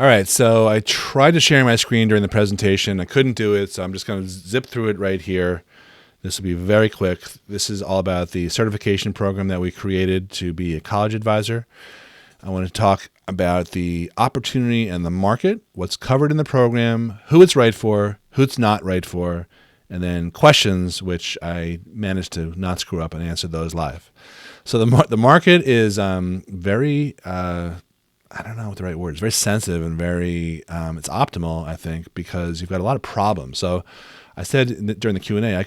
All right, so I tried to share my screen during the presentation. I couldn't do it, so I'm just going to zip through it right here. This will be very quick. This is all about the certification program that we created to be a college advisor. I want to talk about the opportunity and the market, what's covered in the program, who it's right for, who it's not right for, and then questions, which I managed to not screw up and answer those live. So the market is very, I don't know what the right word is, very sensitive and very, it's optimal, I think, because you've got a lot of problems. So I said during the Q&A, I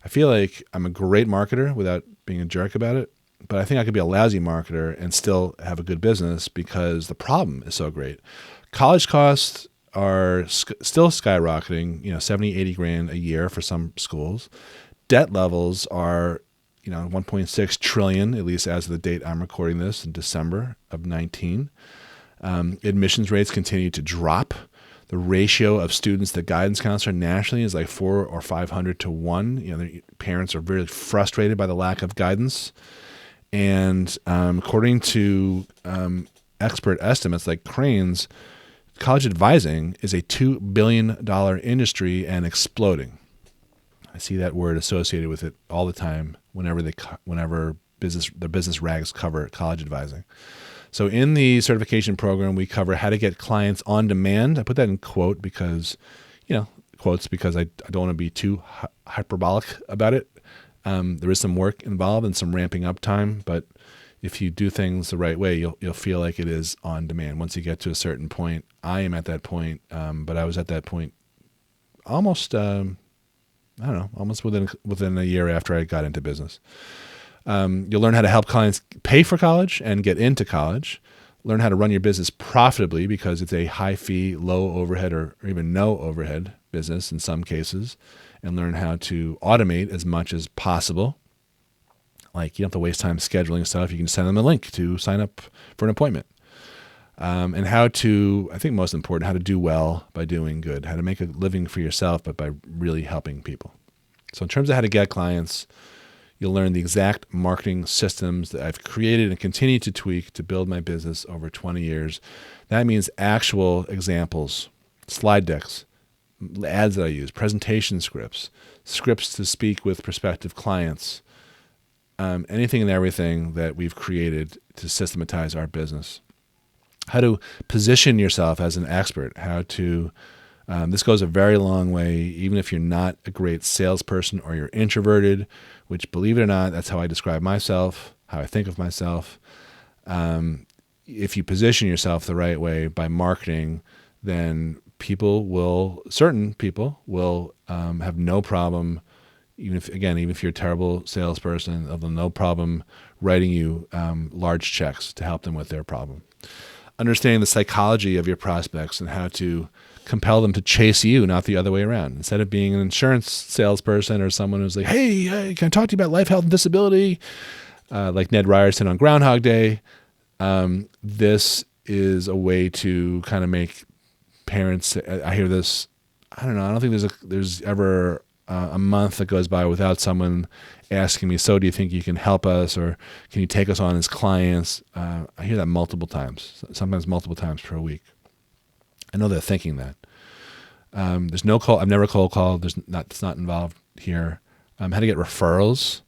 feel like I'm a great marketer without being a jerk about it, but I think I could be a lousy marketer and still have a good business because the problem is so great. College costs are still skyrocketing, 70, 80 grand a year for some schools. Debt levels are, 1.6 trillion, at least as of the date I'm recording this in December of 19. Admissions rates continue to drop. The ratio of students to guidance counselor nationally is like 400 or 500 to 1. Their parents are very frustrated by the lack of guidance. And according to expert estimates like Crain's, college advising is a $2 billion industry and exploding. I see that word associated with it all the time whenever the business rags cover college advising. So in the certification program, we cover how to get clients on demand. I put that in quotes because I don't want to be too hyperbolic about it. There is some work involved and some ramping up time, but if you do things the right way, you'll feel like it is on demand. Once you get to a certain point, I am at that point, but I was at that point almost within a year after I got into business. You'll learn how to help clients pay for college and get into college. Learn how to run your business profitably because it's a high fee, low overhead, or even no overhead business in some cases. And learn how to automate as much as possible. Like, you don't have to waste time scheduling stuff. You can send them a link to sign up for an appointment. And how to, I think most important, how to do well by doing good. How to make a living for yourself, but by really helping people. So in terms of how to get clients, you'll learn the exact marketing systems that I've created and continue to tweak to build my business over 20 years. That means actual examples, slide decks, ads that I use, presentation scripts to speak with prospective clients, anything and everything that we've created to systematize our business. How to position yourself as an expert, this goes a very long way, even if you're not a great salesperson or you're introverted, which, believe it or not, that's how I describe myself, how I think of myself. If you position yourself the right way by marketing, then certain people will have no problem, even if you're a terrible salesperson, they'll have no problem writing you large checks to help them with their problem. Understanding the psychology of your prospects and how to compel them to chase you, not the other way around. Instead of being an insurance salesperson or someone who's like, hey, can I talk to you about life, health, and disability? Like Ned Ryerson on Groundhog Day. This is a way to kind of make parents, I hear this, I don't know, I don't think there's ever a month that goes by without someone asking me, so do you think you can help us, or can you take us on as clients? I hear that multiple times, sometimes multiple times per week. I know they're thinking that. There's no call. I've never cold called. It's not involved here. How to get referrals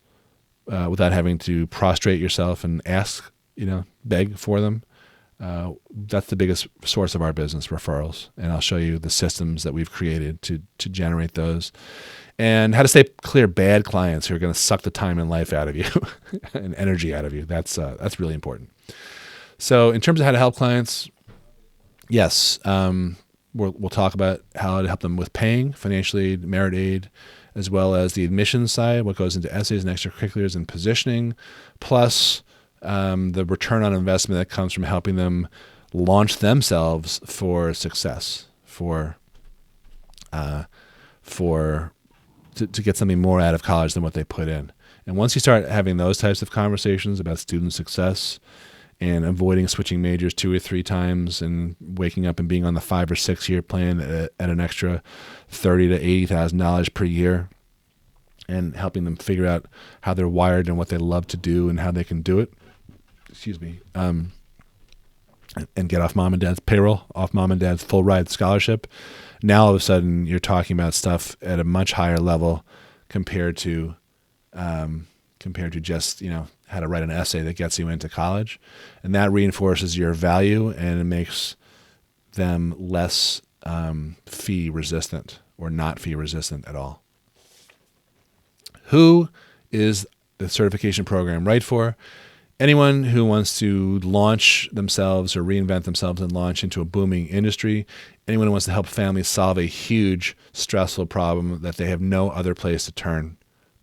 without having to prostrate yourself and ask, beg for them. That's the biggest source of our business, referrals. And I'll show you the systems that we've created to generate those. And how to stay clear bad clients who are going to suck the time and life out of you and energy out of you. That's really important. So in terms of how to help clients, yes, we'll talk about how to help them with paying, financial aid, merit aid, as well as the admissions side, what goes into essays and extracurriculars and positioning, plus the return on investment that comes from helping them launch themselves for success, to get something more out of college than what they put in. And once you start having those types of conversations about student success and avoiding switching majors 2 or 3 times and waking up and being on the 5 or 6 year plan at an extra $30,000 to $80,000 per year, and helping them figure out how they're wired and what they love to do and how they can do it. and get off mom and dad's payroll, off mom and dad's full ride scholarship. Now all of a sudden you're talking about stuff at a much higher level compared to just, how to write an essay that gets you into college. And that reinforces your value, and it makes them less fee resistant or not fee resistant at all. Who is the certification program right for? Anyone who wants to launch themselves or reinvent themselves and launch into a booming industry. Anyone who wants to help families solve a huge, stressful problem that they have no other place to turn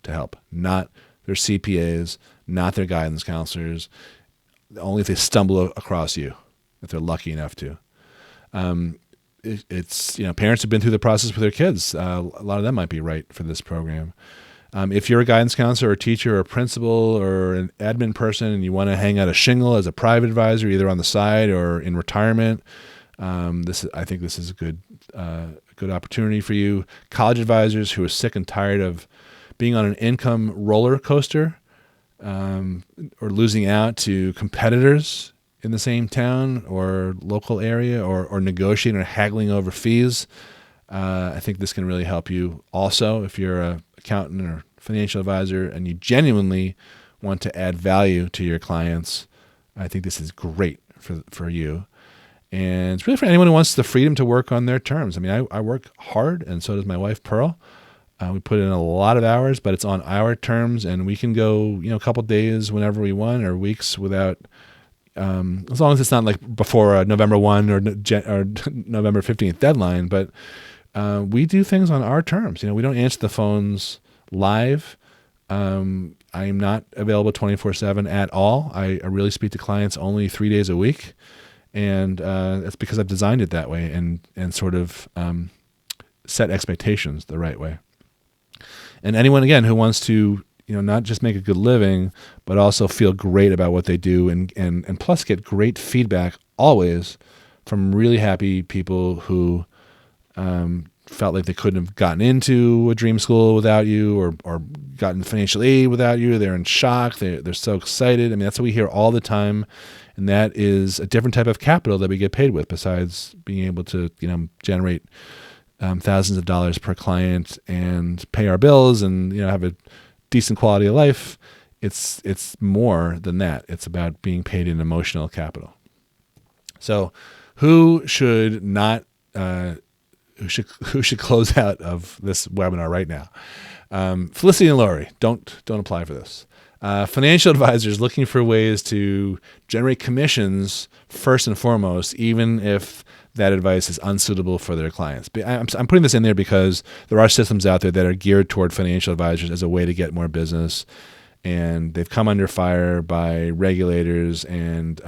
to help. Not their CPAs, not their guidance counselors, only if they stumble across you, if they're lucky enough to. It's parents have been through the process with their kids. A lot of them might be right for this program. If you're a guidance counselor or a teacher or a principal or an admin person and you want to hang out a shingle as a private advisor, either on the side or in retirement, I think this is a good opportunity for you. College advisors who are sick and tired of being on an income roller coaster or losing out to competitors in the same town or local area or negotiating or haggling over fees. I think this can really help you. Also, if you're an accountant or financial advisor and you genuinely want to add value to your clients, I think this is great for you. And it's really for anyone who wants the freedom to work on their terms. I mean, I work hard, and so does my wife, Pearl. We put in a lot of hours, but it's on our terms, and we can go, a couple days whenever we want, or weeks without, as long as it's not like before a November 1 or November 15th deadline. But we do things on our terms. We don't answer the phones live. I'm not available 24/7 at all. I really speak to clients only 3 days a week. And it's because I've designed it that way and sort of set expectations the right way. And anyone, again, who wants to, not just make a good living, but also feel great about what they do and plus get great feedback always from really happy people who felt like they couldn't have gotten into a dream school without you or gotten financial aid without you. They're in shock. They're so excited. I mean, that's what we hear all the time. And that is a different type of capital that we get paid with, besides being able to, generate thousands of dollars per client and pay our bills and, have a decent quality of life. It's more than that. It's about being paid in emotional capital. So who should not, who should close out of this webinar right now? Felicity and Lori, don't apply for this. Financial advisors looking for ways to generate commissions first and foremost, even if that advice is unsuitable for their clients. I'm putting this in there because there are systems out there that are geared toward financial advisors as a way to get more business, and they've come under fire by regulators. And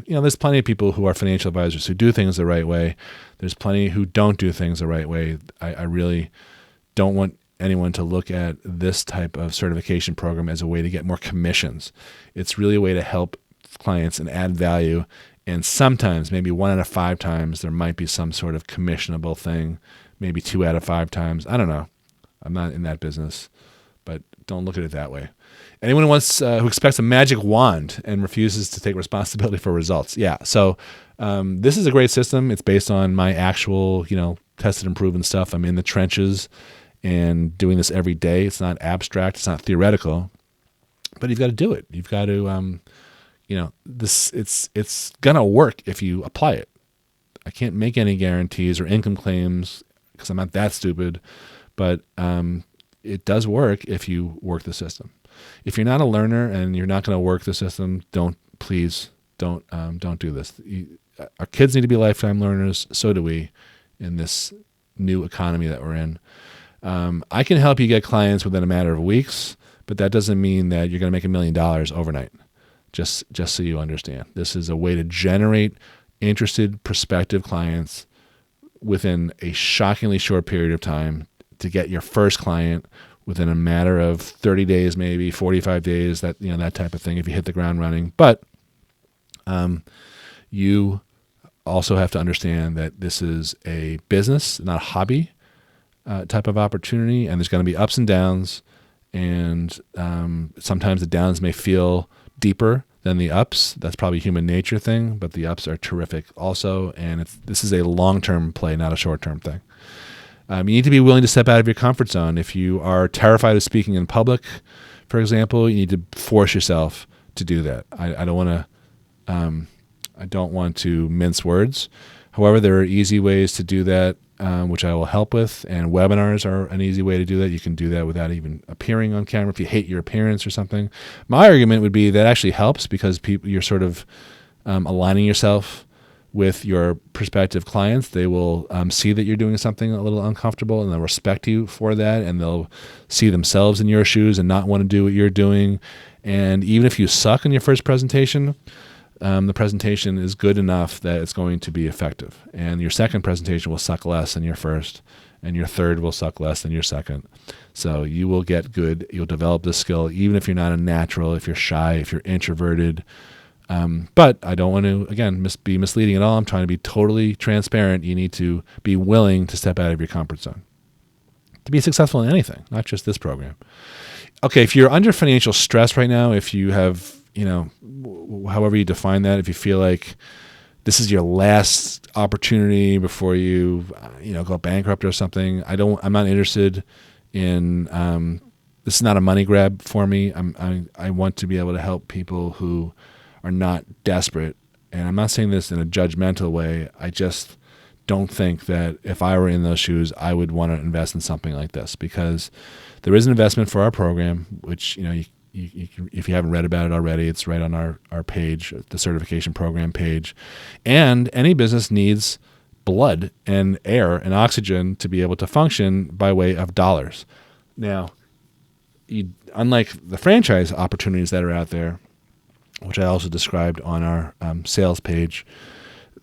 there's plenty of people who are financial advisors who do things the right way. There's plenty who don't do things the right way. I really don't want anyone to look at this type of certification program as a way to get more commissions. It's really a way to help clients and add value. And sometimes, maybe 1 out of 5 times, there might be some sort of commissionable thing, maybe 2 out of 5 times. I don't know. I'm not in that business, but don't look at it that way. Anyone who expects a magic wand and refuses to take responsibility for results. Yeah. So this is a great system. It's based on my actual, tested and proven stuff. I'm in the trenches and doing this every day. It's not abstract. It's not theoretical, but you've got to do it. You've got to, it's going to work if you apply it. I can't make any guarantees or income claims because I'm not that stupid, but it does work if you work the system. If you're not a learner and you're not going to work the system, don't do this. Our kids need to be lifetime learners. So do we in this new economy that we're in. I can help you get clients within a matter of weeks, but that doesn't mean that you're going to make $1 million overnight. Just so you understand, this is a way to generate interested prospective clients within a shockingly short period of time to get your first client within a matter of 30 days, maybe 45 days, that type of thing, if you hit the ground running. But you also have to understand that this is a business, not a hobby type of opportunity, and there's going to be ups and downs, and sometimes the downs may feel deeper than the ups. That's probably a human nature thing, but the ups are terrific also. And this is a long-term play, not a short-term thing. You need to be willing to step out of your comfort zone. If you are terrified of speaking in public, for example, you need to force yourself to do that. I don't want to mince words. However, there are easy ways to do that, which I will help with, and webinars are an easy way to do that. You can do that without even appearing on camera if you hate your appearance or something. My argument would be that actually helps because you're sort of aligning yourself with your prospective clients. They will see that you're doing something a little uncomfortable, and they'll respect you for that, and they'll see themselves in your shoes and not want to do what you're doing. And even if you suck in your first presentation, the presentation is good enough that it's going to be effective. And your second presentation will suck less than your first, and your third will suck less than your second. So you will get good. You'll develop this skill, even if you're not a natural, if you're shy, if you're introverted. But I don't want to, again, be misleading at all. I'm trying to be totally transparent. You need to be willing to step out of your comfort zone to be successful in anything, not just this program. Okay, if you're under financial stress right now, if you have, however you define that, if you feel like this is your last opportunity before you, go bankrupt or something, I'm not interested in, this is not a money grab for me. I want to be able to help people who are not desperate. And I'm not saying this in a judgmental way. I just don't think that if I were in those shoes, I would want to invest in something like this, because there is an investment for our program, which, you if you haven't read about it already, it's right on our page, the certification program page. And any business needs blood and air and oxygen to be able to function by way of dollars. Now, unlike the franchise opportunities that are out there, which I also described on our sales page,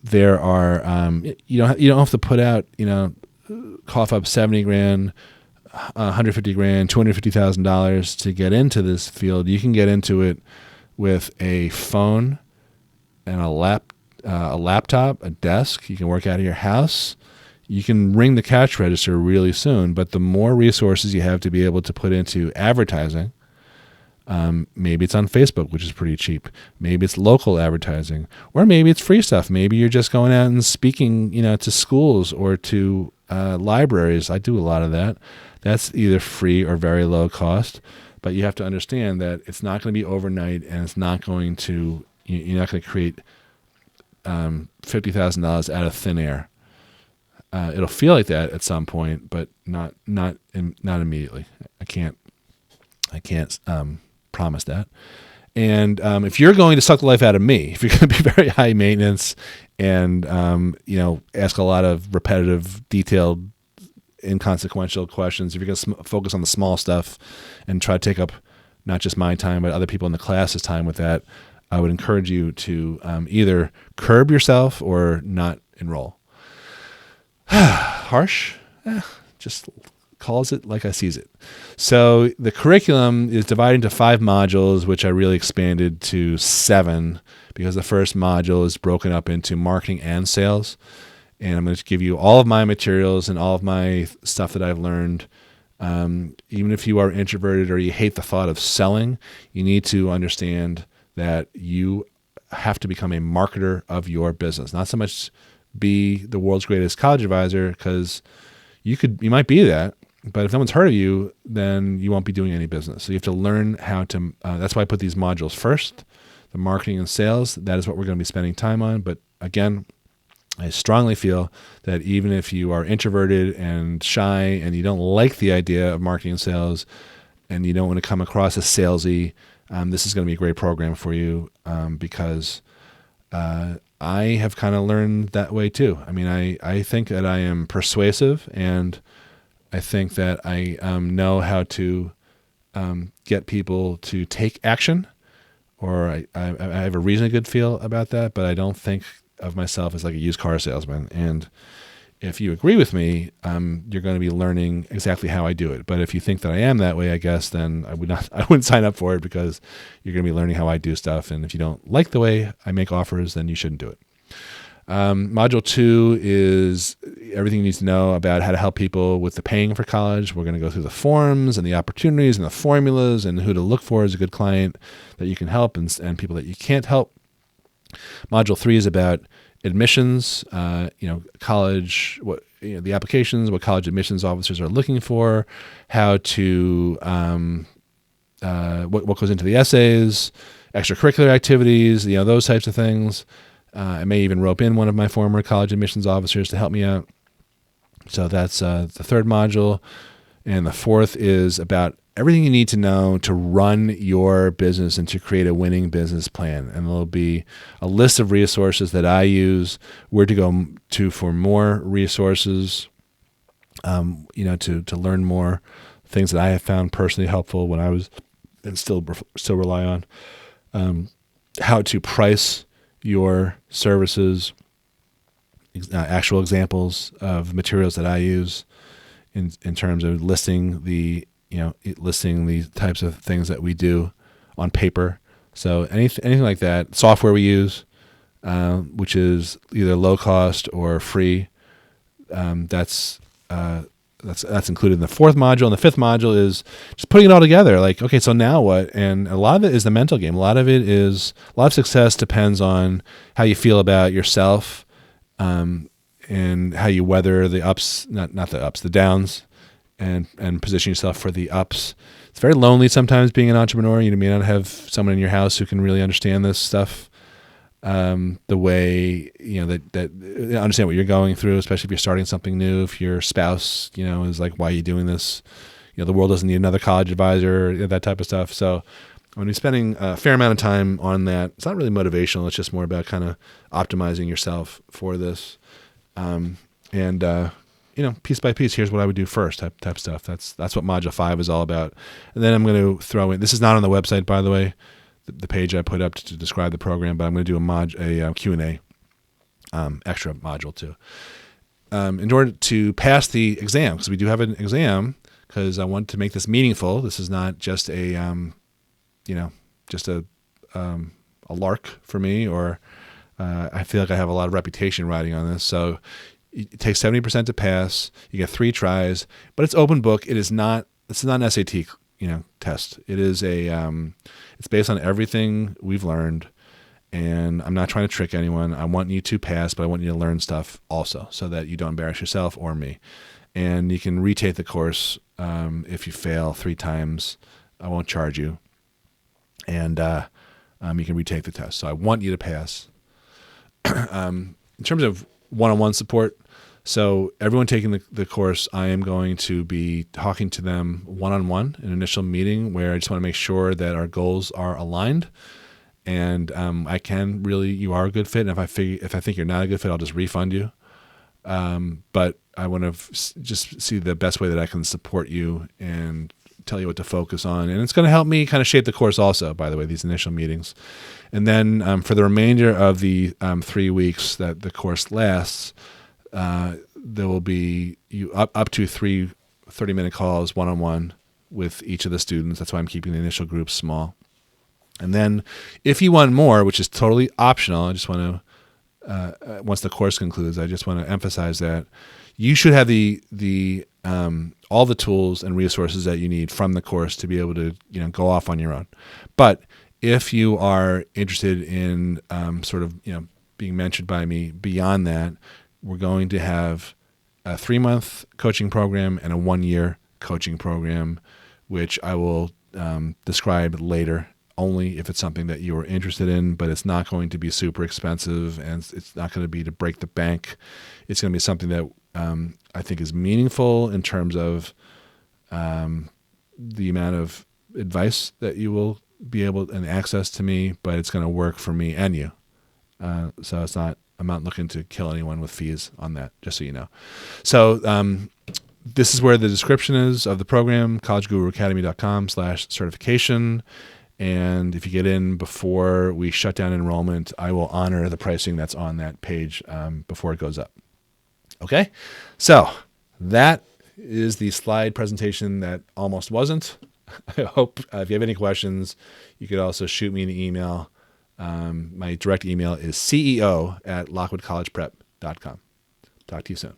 there are you don't have to put out cough up $70,000, $150,000, $250,000 to get into this field. You can get into it with a phone and a laptop, a desk. You can work out of your house. You can ring the cash register really soon. But the more resources you have to be able to put into advertising. Maybe it's on Facebook, which is pretty cheap. Maybe it's local advertising, or maybe it's free stuff. Maybe you're just going out and speaking, to schools or to libraries. I do a lot of that. That's either free or very low cost. But you have to understand that it's not going to be overnight, and it's not going to. You're not going to create $50,000 out of thin air. It'll feel like that at some point, but not immediately. I can't promise that. And if you're going to suck the life out of me, if you're going to be very high maintenance and ask a lot of repetitive, detailed, inconsequential questions, if you're going to focus on the small stuff and try to take up not just my time but other people in the class's time with that, I would encourage you to either curb yourself or not enroll. Harsh? Just calls it like I sees it. So the curriculum is divided into 5 modules, which I really expanded to 7 because the first module is broken up into marketing and sales. And I'm going to give you all of my materials and all of my stuff that I've learned. Even if you are introverted or you hate the thought of selling, you need to understand that you have to become a marketer of your business. Not so much be the world's greatest college advisor, because you might be that, but if no one's heard of you, then you won't be doing any business. So you have to learn how to, that's why I put these modules first, the marketing and sales. That is what we're going to be spending time on. But again, I strongly feel that even if you are introverted and shy and you don't like the idea of marketing and sales and you don't want to come across as salesy, this is going to be a great program for you because I have kind of learned that way too. I mean, I think that I am persuasive, and I think that I know how to get people to take action, or I have a reasonably good feel about that, but I don't think of myself as like a used car salesman. And if you agree with me, you're going to be learning exactly how I do it. But if you think that I am that way, I guess, then I wouldn't sign up for it, because you're going to be learning how I do stuff. And if you don't like the way I make offers, then you shouldn't do it. Module 2 is everything you need to know about how to help people with the paying for college. We're going to go through the forms and the opportunities and the formulas and who to look for as a good client that you can help and people that you can't help. Module 3 is about admissions, college, the applications, what college admissions officers are looking for, how to, what goes into the essays, extracurricular activities, those types of things. I may even rope in one of my former college admissions officers to help me out. So that's the third module. And the fourth is about everything you need to know to run your business and to create a winning business plan. And there'll be a list of resources that I use, where to go to for more resources, to learn more things that I have found personally helpful when I was and still rely on, how to price your services, actual examples of materials that I use in terms of listing the types of things that we do on paper. So anything like that, software we use, which is either low cost or free, that's included in the fourth module. And the fifth module is just putting it all together. Like, okay, so now what? And a lot of it is the mental game. A lot of success depends on how you feel about yourself, and how you weather the ups, not the ups, the downs, and position yourself for the ups. It's very lonely sometimes being an entrepreneur. You may not have someone in your house who can really understand this stuff, the way, that understand what you're going through, especially if you're starting something new. If your spouse, is like, why are you doing this? The world doesn't need another college advisor, that type of stuff. So I'm going to be spending a fair amount of time on that. It's not really motivational. It's just more about kind of optimizing yourself for this. Piece by piece, here's what I would do first type stuff. That's what Module 5 is all about. And then I'm going to throw in, this is not on the website, by the way, the page I put up to describe the program, but I'm going to do a Q&A, extra module too. In order to pass the exam, because we do have an exam, because I want to make this meaningful. This is not just a lark for me, or I feel like I have a lot of reputation riding on this. So it takes 70% to pass. You get 3 tries, but it's open book. It's not an SAT, test. It is it's based on everything we've learned, and I'm not trying to trick anyone. I want you to pass, but I want you to learn stuff also, so that you don't embarrass yourself or me. And you can retake the course if you fail 3 times. I won't charge you, and you can retake the test. So I want you to pass. In terms of one-on-one support, so everyone taking the course, I am going to be talking to them one-on-one in an initial meeting, where I just want to make sure that our goals are aligned, and you are a good fit. And if I think you're not a good fit, I'll just refund you. But I want to just see the best way that I can support you and tell you what to focus on. And it's going to help me kind of shape the course also, by the way, these initial meetings. And then for the remainder of the 3 weeks that the course lasts, there will be up to 3 30-minute calls one-on-one with each of the students. That's why I'm keeping the initial groups small. And then if you want more, which is totally optional, I just want to, once the course concludes, I just want to emphasize that you should have all the tools and resources that you need from the course to be able to go off on your own. But if you are interested in being mentored by me beyond that, we're going to have a 3-month coaching program and a 1-year coaching program, which I will describe later, only if it's something that you are interested in. But it's not going to be super expensive, and it's not going to be to break the bank. It's going to be something that I think is meaningful in terms of the amount of advice that you will be able and access to me, but it's going to work for me and you. So I'm not looking to kill anyone with fees on that, just so you know. So this is where the description is of the program, collegeguruacademy.com/certification. And if you get in before we shut down enrollment, I will honor the pricing that's on that page before it goes up. Okay, so that is the slide presentation that almost wasn't. I hope if you have any questions, you could also shoot me an email. My direct email is ceo@lockwoodcollegeprep.com. Talk to you soon.